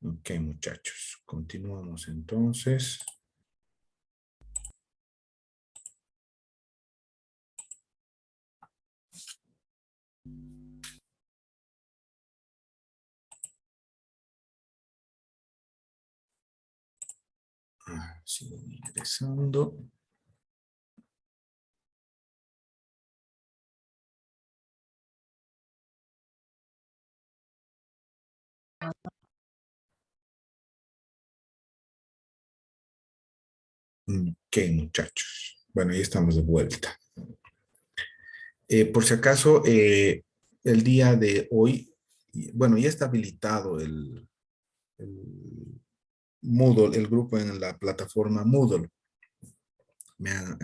Ok, muchachos, continuamos entonces. Sigo ingresando. Ok, muchachos. Bueno, ya estamos de vuelta. Por si acaso, el día de hoy, bueno, ya está habilitado el Moodle, el grupo en la plataforma Moodle.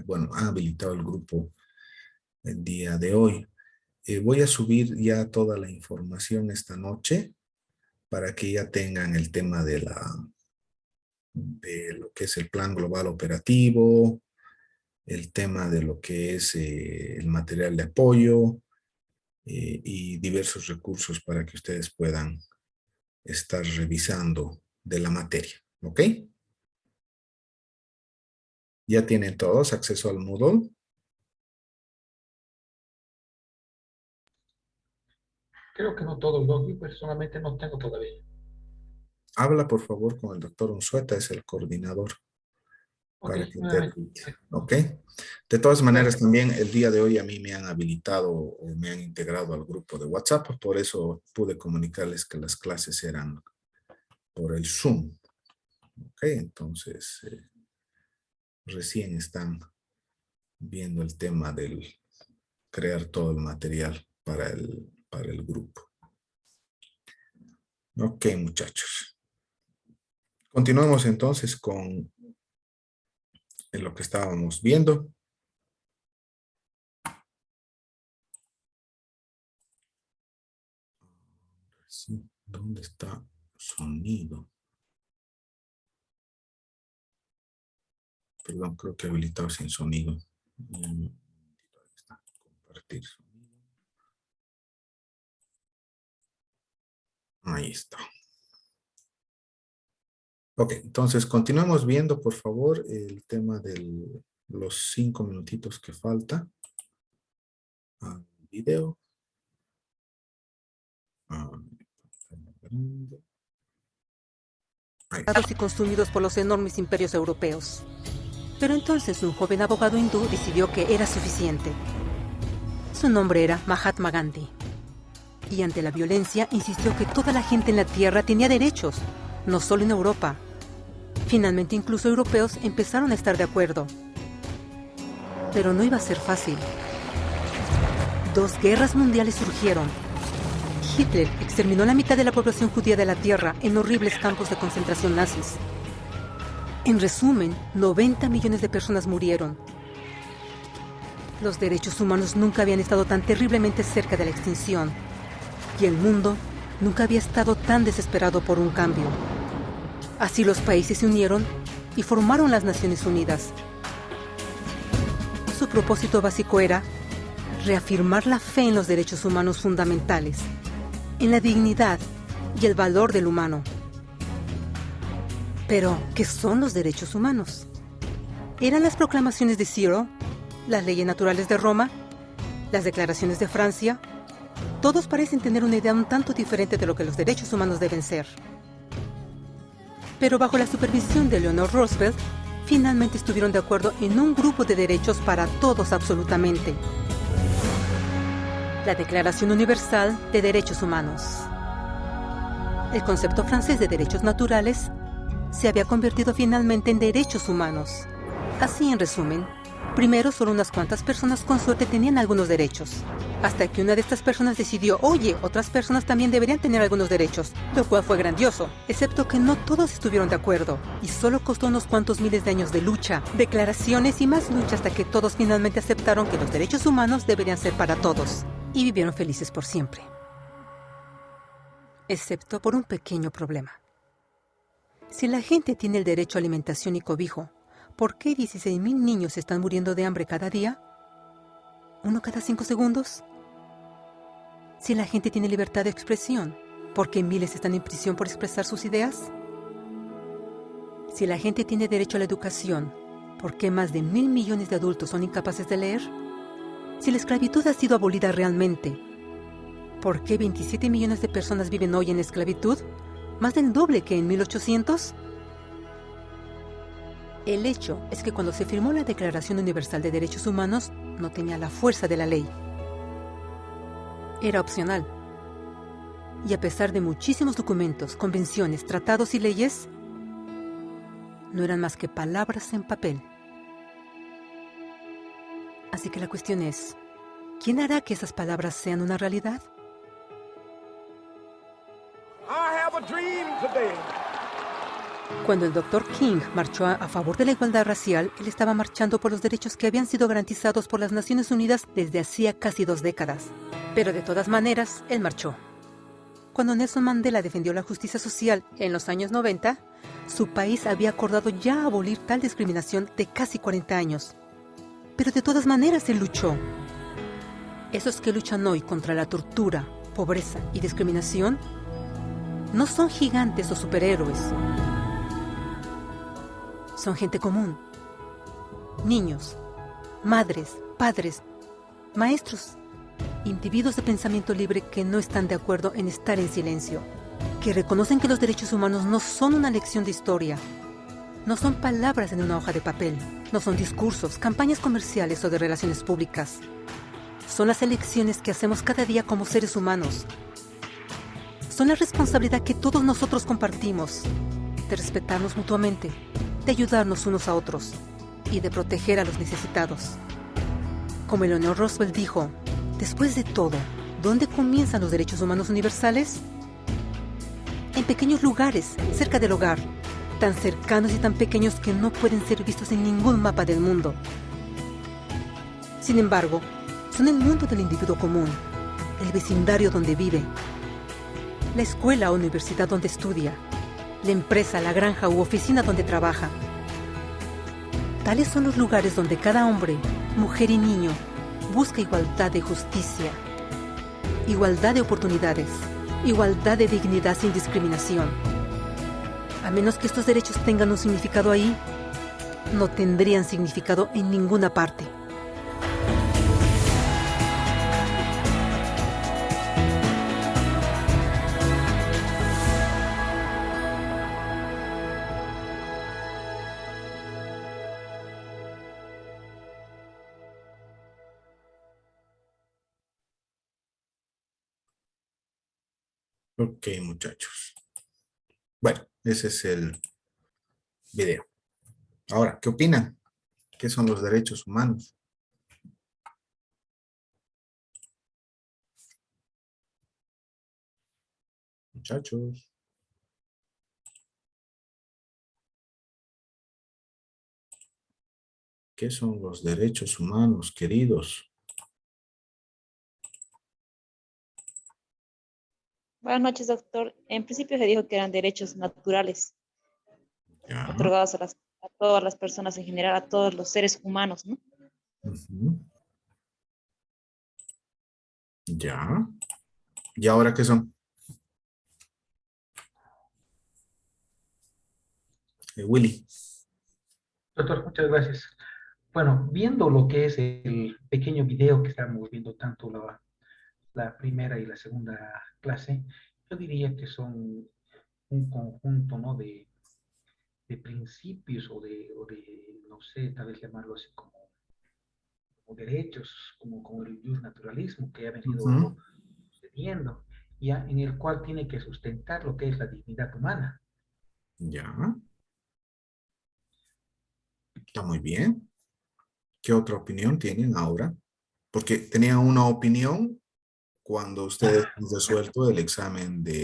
Bueno, ha habilitado el grupo el día de hoy. Voy a subir ya toda la información esta noche para que ya tengan el tema de lo que es el plan global operativo, el tema de lo que es el material de apoyo y diversos recursos para que ustedes puedan estar revisando de la materia. ¿Ok? ¿Ya tienen todos acceso al Moodle? Creo que no todos los vi, personalmente no tengo todavía. Habla por favor con el doctor Unzueta, es el coordinador, Ok, para que te nuevamente. habilite. ¿Ok? De todas maneras, Gracias. también el día de hoy a mí me han habilitado o me han integrado al grupo de WhatsApp, por eso pude comunicarles que las clases eran por el Zoom. ¿Ok? Entonces, recién están viendo el tema del crear todo el material para el grupo. Ok, muchachos. Continuamos entonces con lo que estábamos viendo. Sí, ¿dónde está sonido? Perdón, creo que he habilitado sin sonido. Ahí está, compartir sonido. Ahí está. Ok, entonces continuamos viendo, por favor, el tema de los 5 minutitos que falta al video. Ah, y consumidos por los enormes imperios europeos. Pero entonces un joven abogado hindú decidió que era suficiente. Su nombre era Mahatma Gandhi. Y ante la violencia insistió que toda la gente en la Tierra tenía derechos, no solo en Europa. Finalmente incluso europeos empezaron a estar de acuerdo. Pero no iba a ser fácil. 2 guerras mundiales surgieron. Hitler exterminó la mitad de la población judía de la Tierra en horribles campos de concentración nazis. En resumen, 90 millones de personas murieron. Los derechos humanos nunca habían estado tan terriblemente cerca de la extinción. Y el mundo nunca había estado tan desesperado por un cambio. Así los países se unieron y formaron las Naciones Unidas. Su propósito básico era reafirmar la fe en los derechos humanos fundamentales, en la dignidad y el valor del humano. Pero, ¿qué son los derechos humanos? ¿Eran las proclamaciones de Ciro, las leyes naturales de Roma, las declaraciones de Francia? Todos parecen tener una idea un tanto diferente de lo que los derechos humanos deben ser. Pero bajo la supervisión de Eleanor Roosevelt, finalmente estuvieron de acuerdo en un grupo de derechos para todos absolutamente. La Declaración Universal de Derechos Humanos. El concepto francés de derechos naturales se había convertido finalmente en derechos humanos. Así, en resumen, primero solo unas cuantas personas con suerte tenían algunos derechos. Hasta que una de estas personas decidió, oye, otras personas también deberían tener algunos derechos, lo cual fue grandioso, excepto que no todos estuvieron de acuerdo, y solo costó unos cuantos miles de años de lucha, declaraciones y más lucha hasta que todos finalmente aceptaron que los derechos humanos deberían ser para todos, y vivieron felices por siempre. Excepto por un pequeño problema. Si la gente tiene el derecho a alimentación y cobijo, ¿por qué 16,000 niños están muriendo de hambre cada día? ¿1 cada 5 segundos? Si la gente tiene libertad de expresión, ¿Por qué miles están en prisión por expresar sus ideas? Si la gente tiene derecho a la educación, ¿por qué más de 1.000 millones de adultos son incapaces de leer? Si la esclavitud ha sido abolida realmente, ¿por qué 27 millones de personas viven hoy en esclavitud? ¿Más del doble que en 1800? El hecho es que cuando se firmó la Declaración Universal de Derechos Humanos, no tenía la fuerza de la ley. Era opcional. Y a pesar de muchísimos documentos, convenciones, tratados y leyes, no eran más que palabras en papel. Así que la cuestión es, ¿quién hará que esas palabras sean una realidad? Cuando el Dr. King marchó a favor de la igualdad racial, él estaba marchando por los derechos que habían sido garantizados por las Naciones Unidas desde hacía casi 2 décadas. Pero de todas maneras, él marchó. Cuando Nelson Mandela defendió la justicia social en los años 90, su país había acordado ya abolir tal discriminación de casi 40 años. Pero de todas maneras él luchó. Esos que luchan hoy contra la tortura, pobreza y discriminación no son gigantes o superhéroes. Son gente común. Niños, madres, padres, maestros, individuos de pensamiento libre que no están de acuerdo en estar en silencio, que reconocen que los derechos humanos no son una lección de historia, no son palabras en una hoja de papel, no son discursos, campañas comerciales o de relaciones públicas. Son las elecciones que hacemos cada día como seres humanos. Son la responsabilidad que todos nosotros compartimos, de respetarnos mutuamente, de ayudarnos unos a otros y de proteger a los necesitados. Como Eleanor Roosevelt dijo, después de todo, ¿dónde comienzan los derechos humanos universales? En pequeños lugares, cerca del hogar, tan cercanos y tan pequeños que no pueden ser vistos en ningún mapa del mundo. Sin embargo, son el mundo del individuo común, el vecindario donde vive, la escuela o universidad donde estudia, la empresa, la granja u oficina donde trabaja. Tales son los lugares donde cada hombre, mujer y niño busca igualdad de justicia, igualdad de oportunidades, igualdad de dignidad sin discriminación. A menos que estos derechos tengan un significado ahí, no tendrían significado en ninguna parte. Ok, muchachos. Bueno, ese es el video. Ahora, ¿qué opinan? ¿Qué son los derechos humanos? Muchachos. ¿Qué son los derechos humanos, queridos? Buenas noches, doctor. En principio se dijo que eran derechos naturales, Ya. otorgados a todas las personas en general, a todos los seres humanos, ¿no? Ujú. Ya. ¿Y ahora qué son? Willy. Doctor, muchas gracias. Bueno, viendo lo que es el pequeño video que estamos viendo, tanto la primera y la segunda clase, yo diría que son un conjunto, ¿no? de principios no sé, tal vez llamarlo así como derechos, como el naturalismo que ha venido Ujú. sucediendo, ya en el cual tiene que sustentar lo que es la dignidad humana. Ya. Está muy bien. ¿Qué otra opinión tienen ahora? Porque tenían una opinión cuando ustedes han resuelto el examen de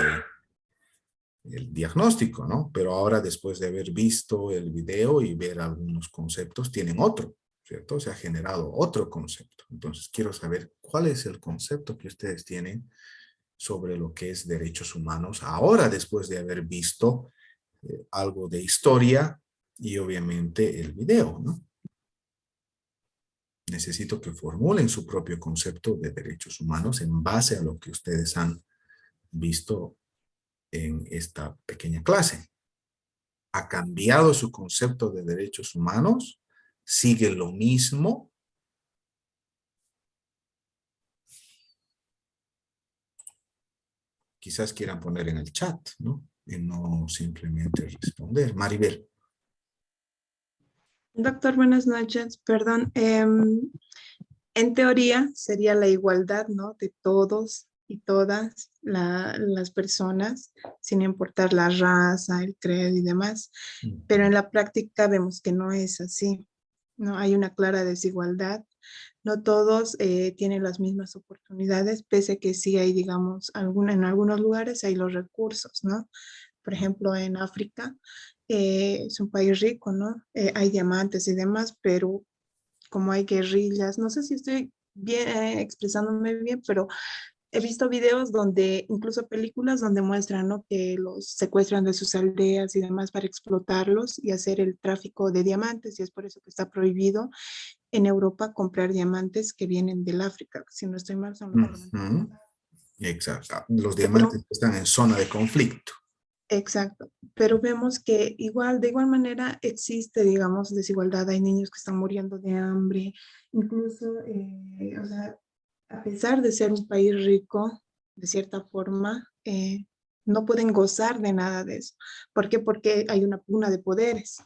el diagnóstico, ¿no? Pero ahora, después de haber visto el video y ver algunos conceptos, tienen otro, ¿cierto? Se ha generado otro concepto. Entonces, quiero saber cuál es el concepto que ustedes tienen sobre lo que es derechos humanos ahora, después de haber visto algo de historia y obviamente el video, ¿no? Necesito que formulen su propio concepto de derechos humanos en base a lo que ustedes han visto en esta pequeña clase. ¿Ha cambiado su concepto de derechos humanos? ¿Sigue lo mismo? Quizás quieran poner en el chat, ¿no? Y no simplemente responder. Maribel. Doctor, buenas noches. Perdón. En teoría sería la igualdad, ¿no? De todos y todas las personas, sin importar la raza, el credo y demás. Pero en la práctica vemos que no es así, ¿no? Hay una clara desigualdad. No todos tienen las mismas oportunidades, pese a que sí hay, digamos, en algunos lugares hay los recursos, ¿no? Por ejemplo, en África es un país rico, ¿no? Hay diamantes y demás, pero como hay guerrillas, no sé si estoy bien expresándome bien, pero he visto videos donde, incluso películas donde muestran, ¿no? Que los secuestran de sus aldeas y demás para explotarlos y hacer el tráfico de diamantes, y es por eso que está prohibido en Europa comprar diamantes que vienen del África. Si no estoy mal, son los diamantes. Exacto. Los Pero diamantes están en zona de conflicto. exacto, pero vemos que igual, de igual manera existe, digamos, desigualdad. Hay niños que están muriendo de hambre, incluso, o sea, a pesar de ser un país rico, de cierta forma, no pueden gozar de nada de eso. ¿Por qué? Porque hay una pugna de poderes.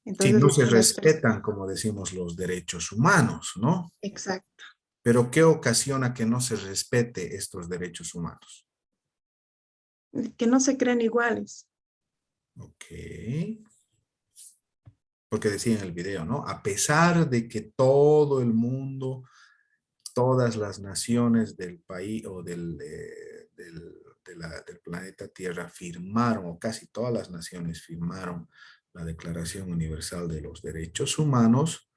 Si Entonces, no se las respetan, como decimos, los derechos humanos, ¿no? exacto, Pero ¿qué ocasiona que no se respete estos derechos humanos? que no se creen iguales. Ok. Porque decía en el video, ¿no? A pesar de que todo el mundo, todas las naciones del país o del planeta Tierra firmaron, o casi todas las naciones firmaron la Declaración Universal de los Derechos Humanos,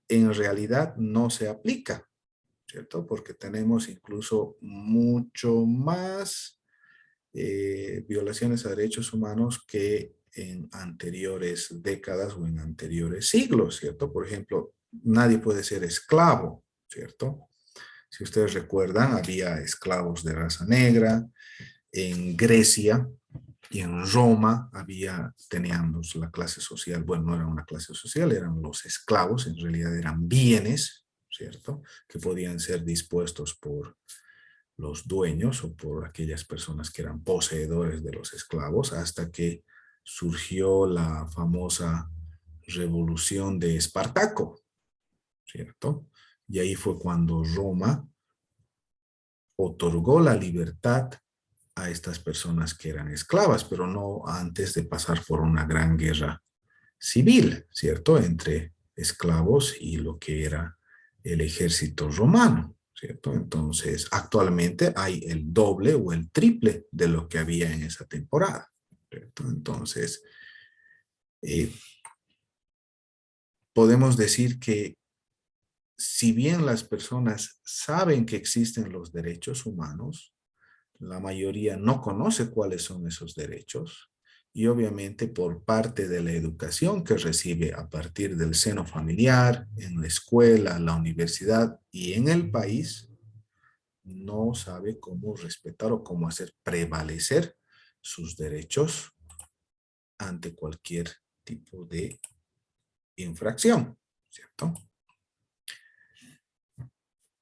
en realidad no se aplica, ¿cierto? Porque tenemos incluso mucho más violaciones a derechos humanos que en anteriores décadas o en anteriores siglos, ¿cierto? Por ejemplo, nadie puede ser esclavo, ¿cierto? Si ustedes recuerdan, había esclavos de raza negra. En Grecia y en Roma teníamos la clase social, bueno, no era una clase social, eran los esclavos, en realidad eran bienes, ¿cierto? Que podían ser dispuestos por los dueños o por aquellas personas que eran poseedores de los esclavos, hasta que surgió la famosa revolución de Espartaco, ¿cierto? Y ahí fue cuando Roma otorgó la libertad a estas personas que eran esclavas, pero no antes de pasar por una gran guerra civil, ¿cierto? Entre esclavos y lo que era el ejército romano, ¿cierto? Entonces, actualmente hay el doble o el triple de lo que había en esa temporada, ¿cierto? Entonces, podemos decir que si bien las personas saben que existen los derechos humanos, la mayoría no conoce cuáles son esos derechos y obviamente por parte de la educación que recibe a partir del seno familiar, en la escuela, la universidad y en el país, no sabe cómo respetar o cómo hacer prevalecer sus derechos ante cualquier tipo de infracción, ¿cierto?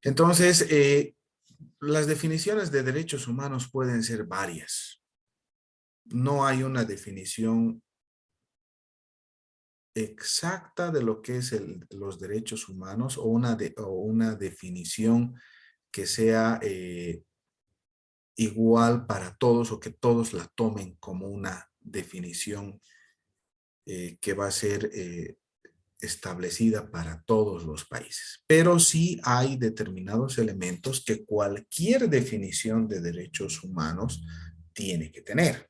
Entonces, las definiciones de derechos humanos pueden ser varias. No hay una definición exacta de lo que es los derechos humanos o una definición que sea igual para todos o que todos la tomen como una definición que va a ser establecida para todos los países. Pero sí hay determinados elementos que cualquier definición de derechos humanos tiene que tener.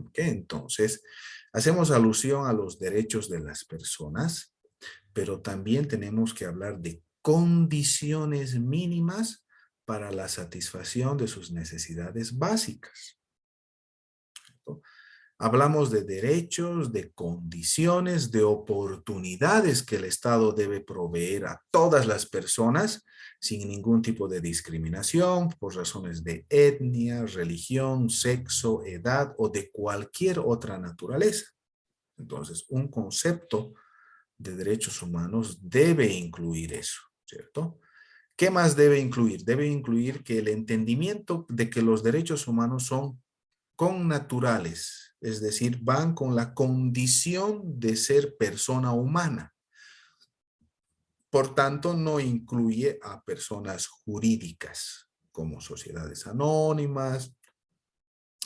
¿Okay? Entonces, hacemos alusión a los derechos de las personas, pero también tenemos que hablar de condiciones mínimas para la satisfacción de sus necesidades básicas. Hablamos de derechos, de condiciones, de oportunidades que el Estado debe proveer a todas las personas sin ningún tipo de discriminación por razones de etnia, religión, sexo, edad o de cualquier otra naturaleza. Entonces, un concepto de derechos humanos debe incluir eso, ¿cierto? ¿Qué más debe incluir? Debe incluir que el entendimiento de que los derechos humanos son connaturales, es decir, van con la condición de ser persona humana. Por tanto, no incluye a personas jurídicas como sociedades anónimas,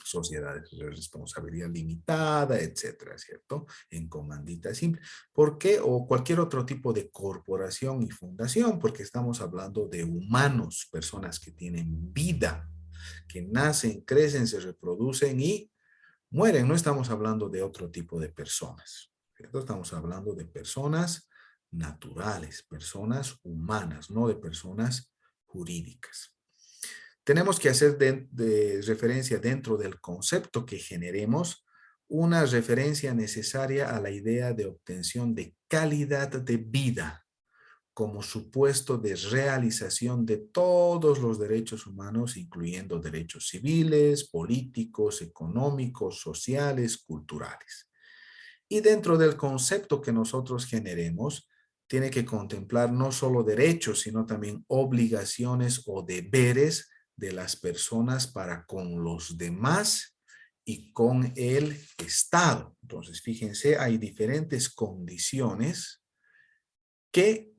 sociedades de responsabilidad limitada, etcétera, ¿cierto? En comandita simple. ¿Por qué? O cualquier otro tipo de corporación y fundación, porque estamos hablando de humanos, personas que tienen vida, que nacen, crecen, se reproducen y mueren. No estamos hablando de otro tipo de personas, ¿cierto? Estamos hablando de personas naturales, personas humanas, no de personas jurídicas. Tenemos que hacer de referencia dentro del concepto que generemos una referencia necesaria a la idea de obtención de calidad de vida como supuesto de realización de todos los derechos humanos, incluyendo derechos civiles, políticos, económicos, sociales, culturales. Y dentro del concepto que nosotros generemos, tiene que contemplar no solo derechos, sino también obligaciones o deberes de las personas para con los demás y con el Estado. Entonces, fíjense, hay diferentes condiciones que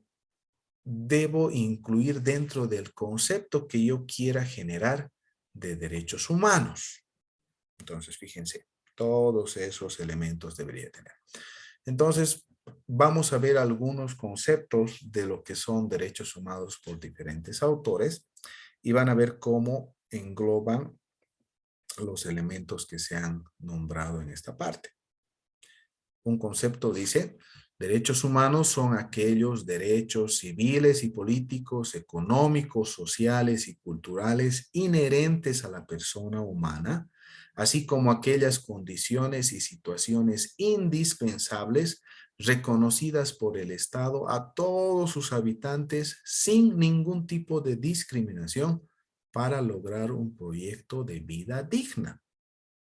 debo incluir dentro del concepto que yo quiera generar de derechos humanos. Entonces, fíjense, todos esos elementos debería tener. Entonces, vamos a ver algunos conceptos de lo que son derechos humanos por diferentes autores y van a ver cómo engloban los elementos que se han nombrado en esta parte. Un concepto dice: derechos humanos son aquellos derechos civiles y políticos, económicos, sociales y culturales inherentes a la persona humana, así como aquellas condiciones y situaciones indispensables reconocidas por el Estado a todos sus habitantes sin ningún tipo de discriminación para lograr un proyecto de vida digna,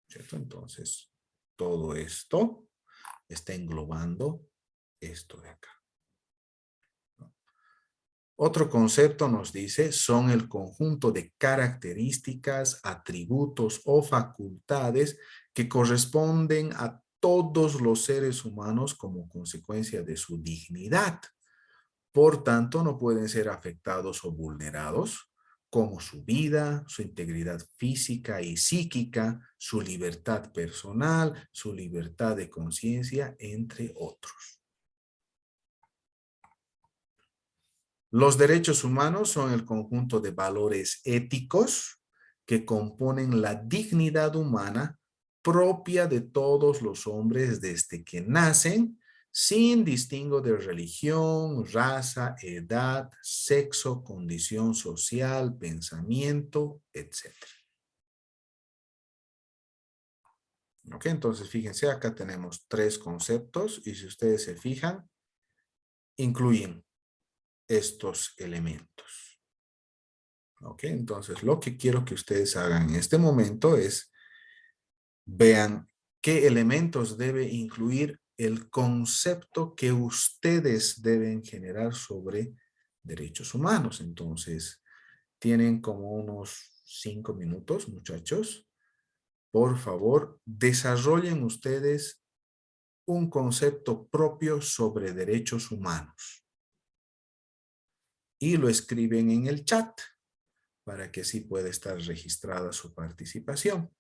¿cierto? Entonces, todo esto está englobando esto de acá. Otro concepto nos dice, son el conjunto de características, atributos o facultades que corresponden a todos los seres humanos como consecuencia de su dignidad. Por tanto, no pueden ser afectados o vulnerados, como su vida, su integridad física y psíquica, su libertad personal, su libertad de conciencia, entre otros. Los derechos humanos son el conjunto de valores éticos que componen la dignidad humana propia de todos los hombres desde que nacen, sin distingo de religión, raza, edad, sexo, condición social, pensamiento, etc. Ok, entonces fíjense, acá tenemos 3 conceptos y si ustedes se fijan, incluyen estos elementos. Ok, entonces lo que quiero que ustedes hagan en este momento es vean qué elementos debe incluir el concepto que ustedes deben generar sobre derechos humanos. Entonces, tienen como unos 5 minutos, muchachos. Por favor, desarrollen ustedes un concepto propio sobre derechos humanos. Y lo escriben en el chat para que así pueda estar registrada su participación.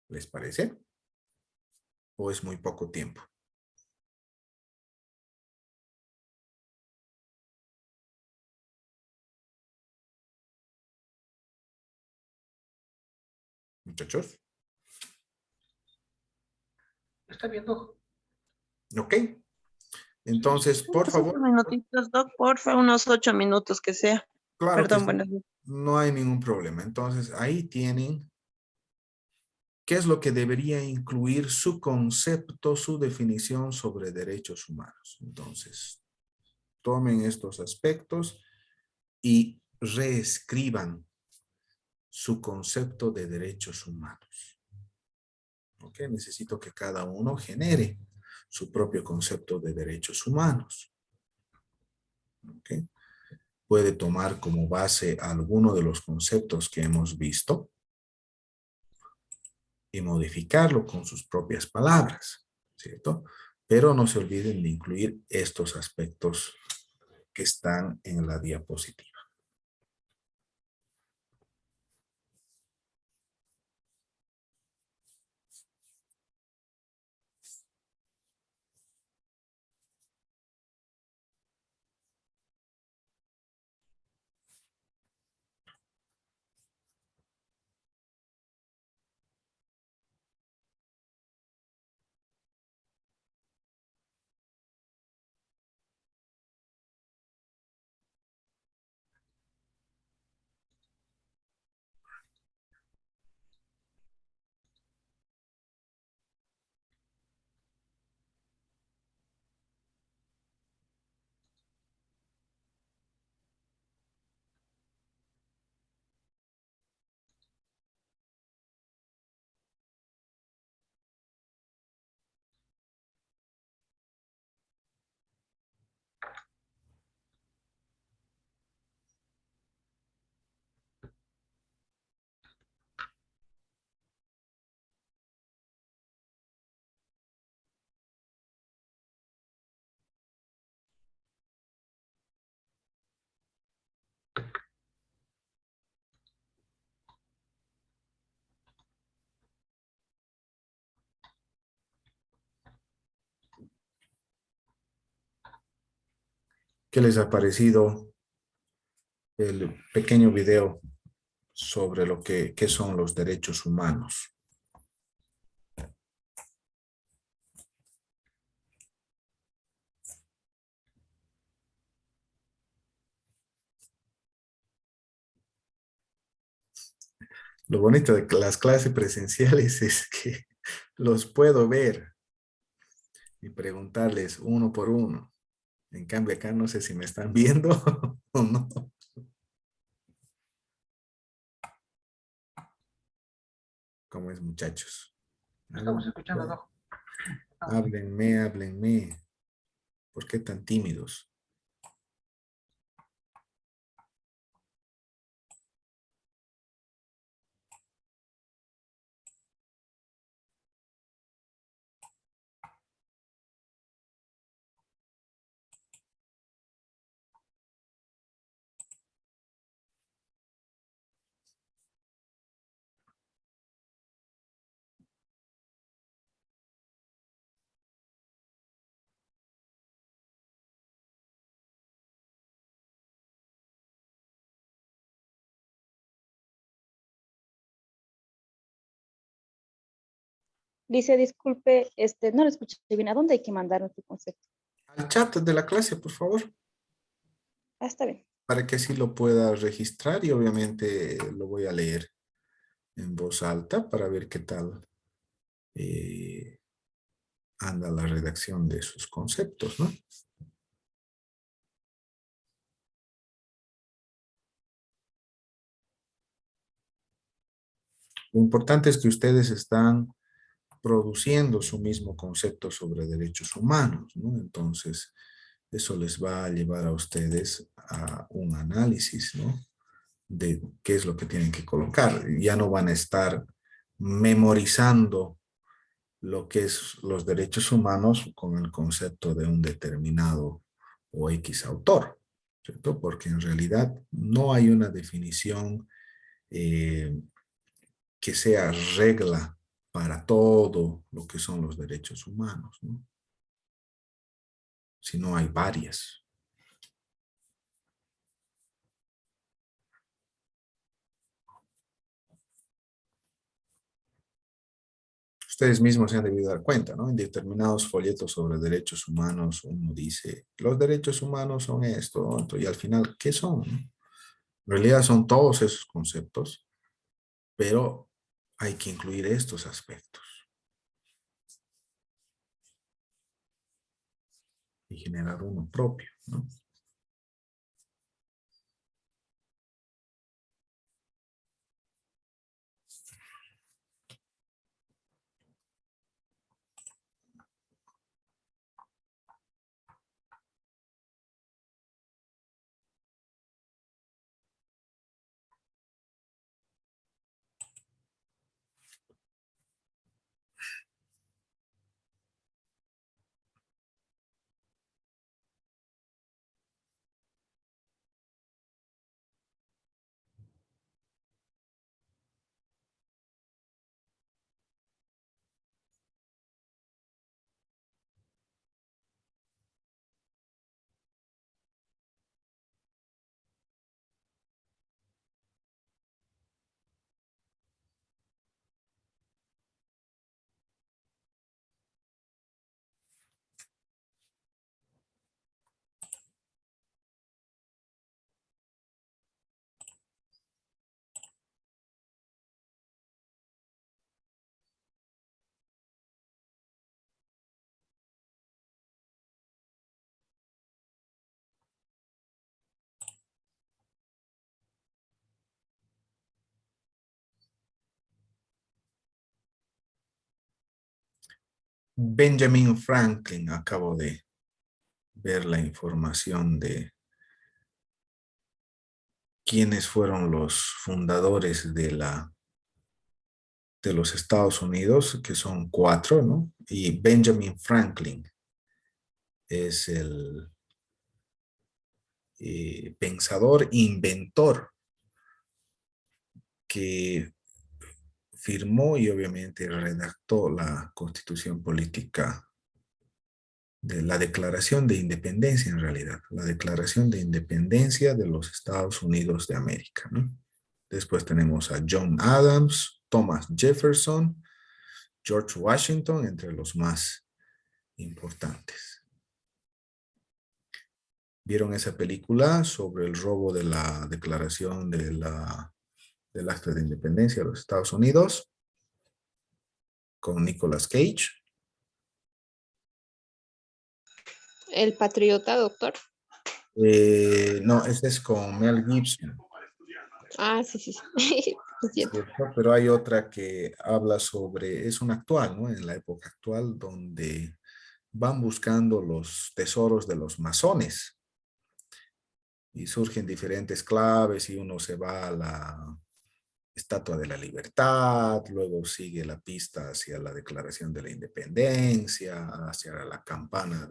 ¿Les parece? ¿O es muy poco tiempo? Muchachos. ¿Está viendo? Ok. Entonces, por Unos favor. 8 minutitos, Doc, porfa, unos 8 minutos que sea. Claro que Perdón, sí. buenas noches. No hay ningún problema. Entonces, ahí tienen ¿Qué es lo que debería incluir su concepto, su definición sobre derechos humanos? Entonces, tomen estos aspectos y reescriban su concepto de derechos humanos. ¿Ok? Necesito que cada uno genere su propio concepto de derechos humanos. ¿Ok? Puede tomar como base alguno de los conceptos que hemos visto y modificarlo con sus propias palabras, ¿cierto? Pero no se olviden de incluir estos aspectos que están en la diapositiva. ¿Qué les ha parecido el pequeño video sobre lo que qué son los derechos humanos? Lo bonito de las clases presenciales es que los puedo ver y preguntarles uno por uno. En cambio acá no sé si me están viendo o no. ¿Cómo es, muchachos? Estamos escuchando, ¿no? Háblenme, háblenme. ¿Por qué tan tímidos? Dice, disculpe, no lo escuché bien. ¿A dónde hay que mandar nuestro concepto? Al chat de la clase, por favor, Ah, está bien. para que así lo pueda registrar y obviamente lo voy a leer en voz alta para ver qué tal anda la redacción de sus conceptos, ¿no? Lo importante es que ustedes están produciendo su mismo concepto sobre derechos humanos, ¿no? Entonces, eso les va a llevar a ustedes a un análisis, ¿no? De qué es lo que tienen que colocar. Ya no van a estar memorizando lo que es los derechos humanos con el concepto de un determinado o X autor, ¿cierto? Porque en realidad no hay una definición que sea regla para todo lo que son los derechos humanos, ¿no? Sino hay varias. Ustedes mismos se han debido dar cuenta, ¿no? En determinados folletos sobre derechos humanos uno dice, los derechos humanos son esto, y al final, ¿qué son? En realidad son todos esos conceptos, pero hay que incluir estos aspectos y generar uno propio, ¿no? Benjamin Franklin, acabo de ver la información de quiénes fueron los fundadores de los Estados Unidos, que son 4, ¿no? Y Benjamin Franklin es el pensador, inventor que firmó y obviamente redactó la Constitución Política de la Declaración de Independencia, en realidad, la Declaración de Independencia de los Estados Unidos de América, ¿no? Después tenemos a John Adams, Thomas Jefferson, George Washington, entre los más importantes. ¿Vieron esa película sobre el robo de la Declaración del Acta de Independencia de los Estados Unidos? Con Nicolas Cage. El patriota, doctor. No, ese es con Mel Gibson. Ah, sí, sí, sí. Es cierto. ¿Cierto? Pero hay otra que habla sobre, es una actual, ¿no? En la época actual, donde van buscando los tesoros de los masones. Y surgen diferentes claves y uno se va a la Estatua de la Libertad, luego sigue la pista hacia la Declaración de la Independencia, hacia la campana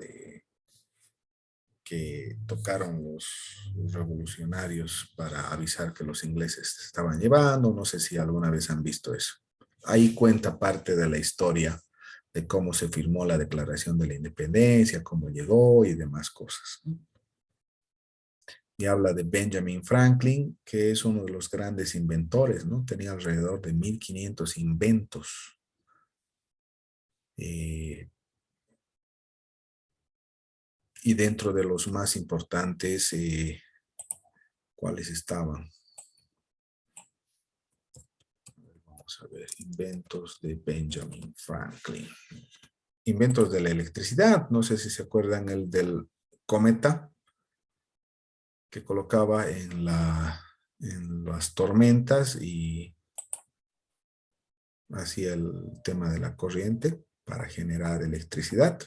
que tocaron los revolucionarios para avisar que los ingleses se estaban llevando. No sé si alguna vez han visto eso. Ahí cuenta parte de la historia de cómo se firmó la Declaración de la Independencia, cómo llegó y demás cosas. Y habla de Benjamin Franklin, que es uno de los grandes inventores, ¿no? Tenía alrededor de 1500 inventos. Y dentro de los más importantes, ¿cuáles estaban? Vamos a ver, inventos de Benjamin Franklin. Inventos de la electricidad, no sé si se acuerdan el del cometa que colocaba en las tormentas y hacía el tema de la corriente para generar electricidad.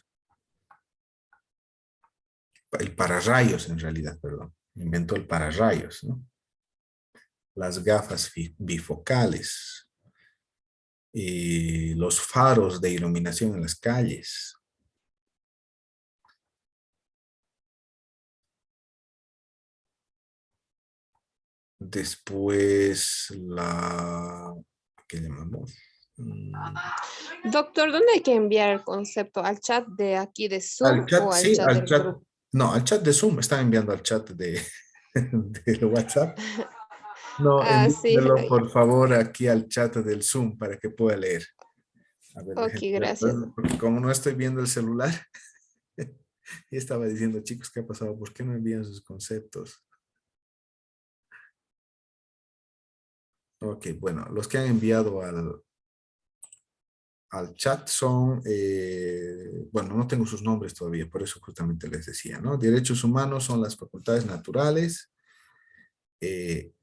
El pararrayos en realidad, perdón. Inventó el pararrayos, ¿no? Las gafas bifocales. Los faros de iluminación en las calles. Después ¿qué llamamos? Doctor, ¿dónde hay que enviar el concepto? ¿Al chat de aquí de Zoom Al chat, o al sí, chat al del chat. grupo? No, al chat de Zoom. Están enviando al chat de WhatsApp. No, Ah, sí. envíenmelo por favor aquí al chat del Zoom para que pueda leer. A ver, Ok, déjenme ver, gracias. porque como no estoy viendo el celular, y estaba diciendo, chicos, ¿qué ha pasado? ¿Por qué no envían sus conceptos? Ok, bueno, los que han enviado al chat son, bueno, no tengo sus nombres todavía, por eso justamente les decía, ¿no? Derechos humanos son las facultades naturales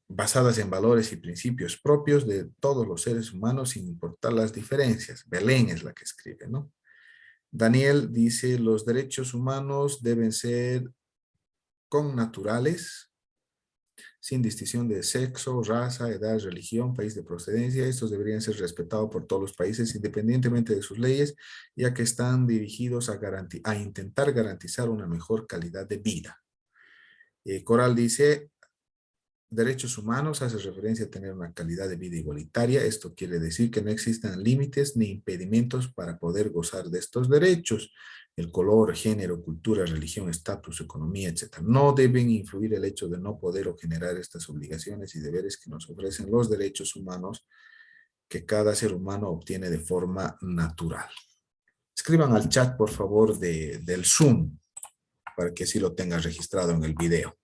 basadas en valores y principios propios de todos los seres humanos sin importar las diferencias. Belén es la que escribe, ¿no? Daniel dice, los derechos humanos deben ser connaturales, sin distinción de sexo, raza, edad, religión, país de procedencia. Estos deberían ser respetados por todos los países independientemente de sus leyes, ya que están dirigidos a intentar garantizar una mejor calidad de vida. Coral dice, derechos humanos hace referencia a tener una calidad de vida igualitaria. Esto quiere decir que no existan límites ni impedimentos para poder gozar de estos derechos. El color, género, cultura, religión, estatus, economía, etc. No deben influir el hecho de no poder o generar estas obligaciones y deberes que nos ofrecen los derechos humanos que cada ser humano obtiene de forma natural. Escriban al chat, por favor, del Zoom, para que así lo tengas registrado en el video.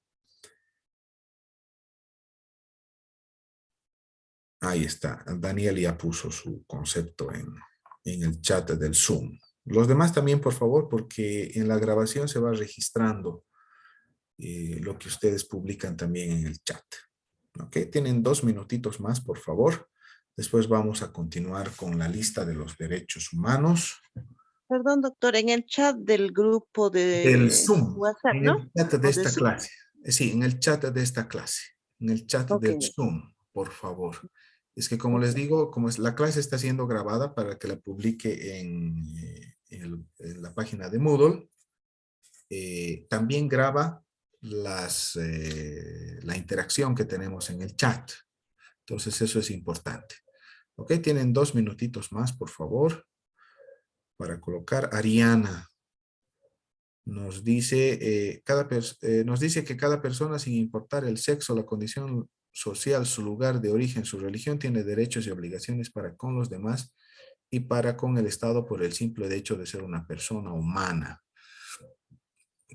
Ahí está. Daniel ya puso su concepto en el chat del Zoom. Los demás también, por favor, porque en la grabación se va registrando lo que ustedes publican también en el chat. ¿Ok? Tienen 2 minutitos más, por favor. Después vamos a continuar con la lista de los derechos humanos. Perdón, doctor, en el chat del grupo Del de Zoom. WhatsApp, En ¿no? el chat de ¿O de esta Zoom? clase. Sí, en el chat de esta clase. En el chat Ok, del Zoom, por favor. Es que como les ok. digo, como la clase está siendo grabada para que la publique en la página de Moodle, también graba la interacción que tenemos en el chat. Entonces eso es importante. Ok, tienen 2 minutitos más, por favor, para colocar. Ariana nos dice, nos dice que cada persona, sin importar el sexo, la condición social, su lugar de origen, su religión, tiene derechos y obligaciones para con los demás y para con el Estado por el simple hecho de ser una persona humana.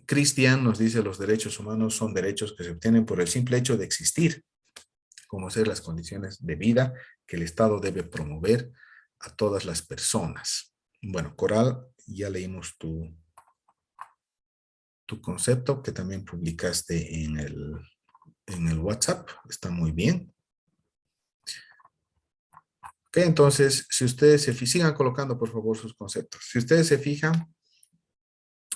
Cristian nos dice los derechos humanos son derechos que se obtienen por el simple hecho de existir, conocer las condiciones de vida que el Estado debe promover a todas las personas. Bueno, Coral, ya leímos tu concepto que también publicaste en el WhatsApp. Está muy bien. Ok, entonces, si ustedes sigan colocando, por favor, sus conceptos. Si ustedes se fijan,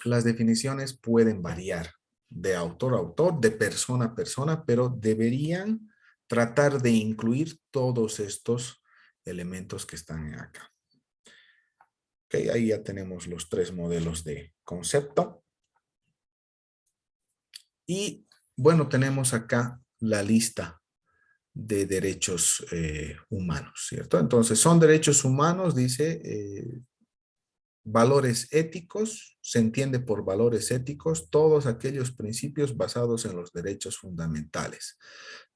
las definiciones pueden variar de autor a autor, de persona a persona, pero deberían tratar de incluir todos estos elementos que están acá. Ok, ahí ya tenemos los 3 modelos de concepto. Y bueno, tenemos acá la lista de derechos humanos, ¿cierto? Entonces, son derechos humanos, dice, valores éticos, se entiende por valores éticos todos aquellos principios basados en los derechos fundamentales,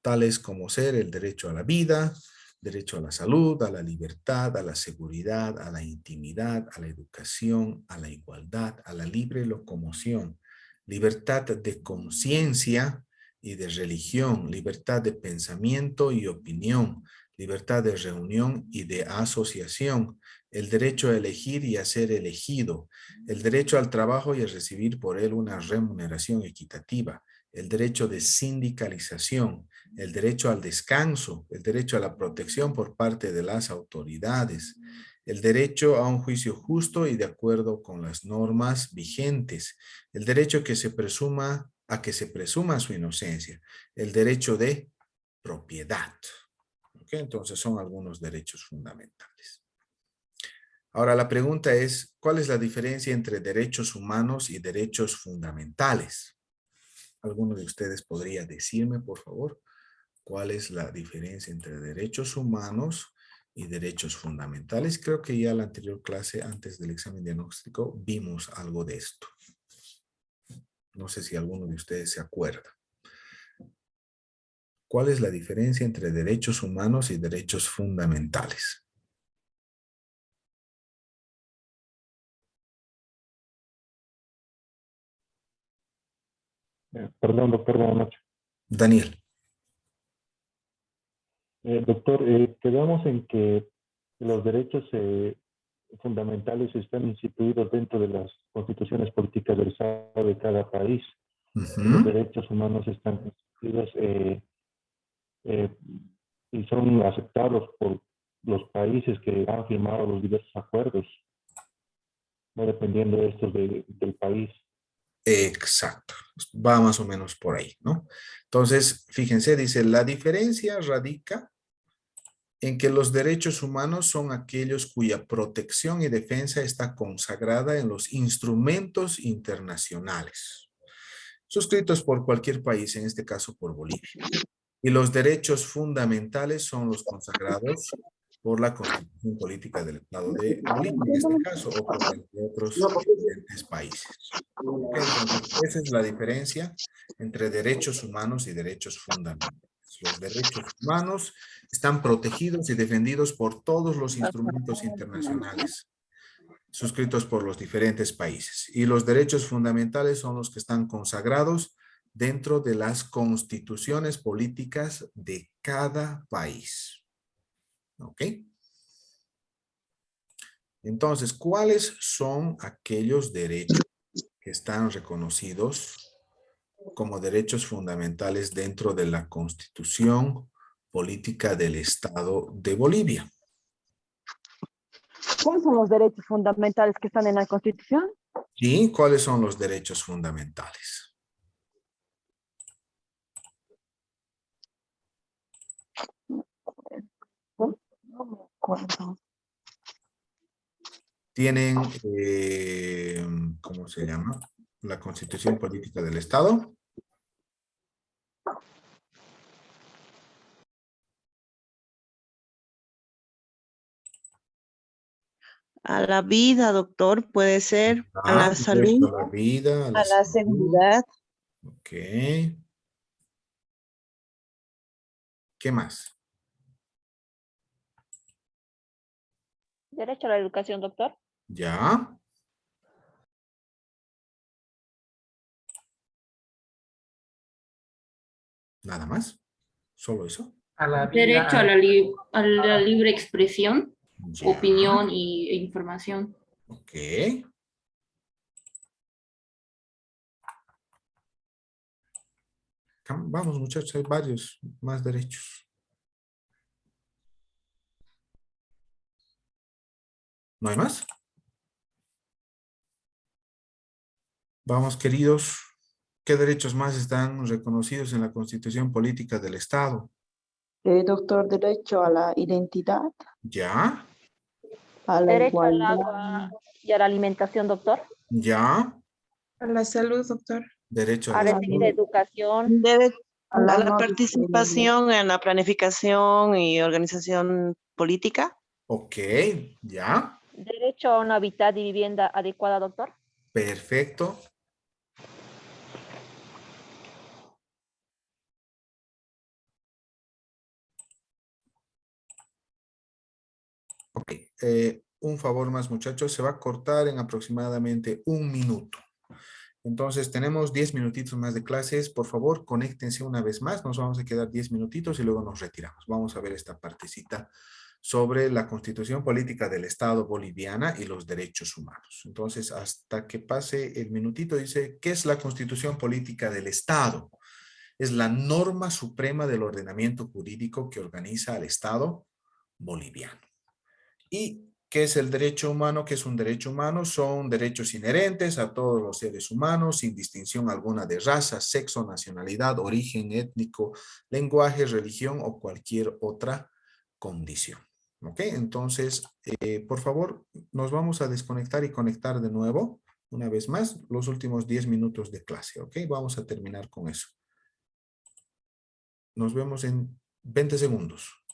tales como ser el derecho a la vida, derecho a la salud, a la libertad, a la seguridad, a la intimidad, a la educación, a la igualdad, a la libre locomoción, libertad de conciencia y de religión, libertad de pensamiento y opinión, libertad de reunión y de asociación, el derecho a elegir y a ser elegido, el derecho al trabajo y a recibir por él una remuneración equitativa, el derecho de sindicalización, el derecho al descanso, el derecho a la protección por parte de las autoridades, el derecho a un juicio justo y de acuerdo con las normas vigentes, el derecho a que se presuma su inocencia, el derecho de propiedad. ¿Okay? Entonces son algunos derechos fundamentales. Ahora la pregunta es, ¿cuál es la diferencia entre derechos humanos y derechos fundamentales? ¿Alguno de ustedes podría decirme, por favor, cuál es la diferencia entre derechos humanos y derechos fundamentales? Creo que ya en la anterior clase, antes del examen diagnóstico, vimos algo de esto. No sé si alguno de ustedes se acuerda. ¿Cuál es la diferencia entre derechos humanos y derechos fundamentales? Perdón, doctor, buenas noches. Daniel. Doctor, quedamos en que los derechos fundamentales están instituidos dentro de las constituciones políticas del Estado de cada país. Los derechos humanos están constituidos y son aceptados por los países que han firmado los diversos acuerdos, no dependiendo de estos del país. Exacto, va más o menos por ahí, ¿no? Entonces, fíjense, dice, la diferencia radica en que los derechos humanos son aquellos cuya protección y defensa está consagrada en los instrumentos internacionales, suscritos por cualquier país, en este caso por Bolivia. Y los derechos fundamentales son los consagrados por la Constitución Política del Estado de Bolivia, en este caso, o por otros diferentes países. Entonces, esa es la diferencia entre derechos humanos y derechos fundamentales. Los derechos humanos están protegidos y defendidos por todos los instrumentos internacionales suscritos por los diferentes países. Y los derechos fundamentales son los que están consagrados dentro de las constituciones políticas de cada país. ¿Ok? Entonces, ¿cuáles son aquellos derechos que están reconocidos como derechos fundamentales dentro de la Constitución Política del Estado de Bolivia? ¿Cuáles son los derechos fundamentales que están en la Constitución? ¿Y cuáles son los derechos fundamentales? No me acuerdo. Tienen, ¿cómo se llama? La Constitución Política del Estado. A la vida, doctor, puede ser. A la Derecho salud. a la vida, a la A la salud. seguridad. Ok. ¿Qué más? Derecho a la educación, doctor. Ya. Nada más. ¿Solo eso? A la vida, Derecho a a la libre expresión, Ya. opinión e información. Ok. Vamos, muchachos, hay varios más derechos. ¿No hay más? Vamos, queridos. ¿Qué derechos más están reconocidos en la Constitución Política del Estado? Doctor, derecho a la identidad, ¿Ya? a la Derecho al igualdad, agua y a la alimentación, doctor. ¿Ya? A la salud, doctor. Derecho a A la recibir salud. educación. a la A la no participación en la planificación y organización política. Ok, ¿ya? Derecho a un hábitat y vivienda adecuada, doctor. Perfecto. Ok, un favor más, muchachos, se va a cortar en aproximadamente 1 minuto. Entonces, tenemos 10 minutitos más de clases. Por favor, conéctense una vez más. Nos vamos a quedar 10 minutitos y luego nos retiramos. Vamos a ver esta partecita sobre la Constitución Política del Estado Boliviana y los derechos humanos. Entonces, hasta que pase el minutito, dice, ¿qué es la Constitución Política del Estado? Es la norma suprema del ordenamiento jurídico que organiza al Estado boliviano. ¿Y qué es el derecho humano? ¿Qué es un derecho humano? Son derechos inherentes a todos los seres humanos, sin distinción alguna de raza, sexo, nacionalidad, origen étnico, lenguaje, religión o cualquier otra condición. ¿Ok? Entonces, por favor, nos vamos a desconectar y conectar de nuevo, una vez más, los últimos 10 minutos de clase. ¿Ok? Vamos a terminar con eso. Nos vemos en 20 segundos.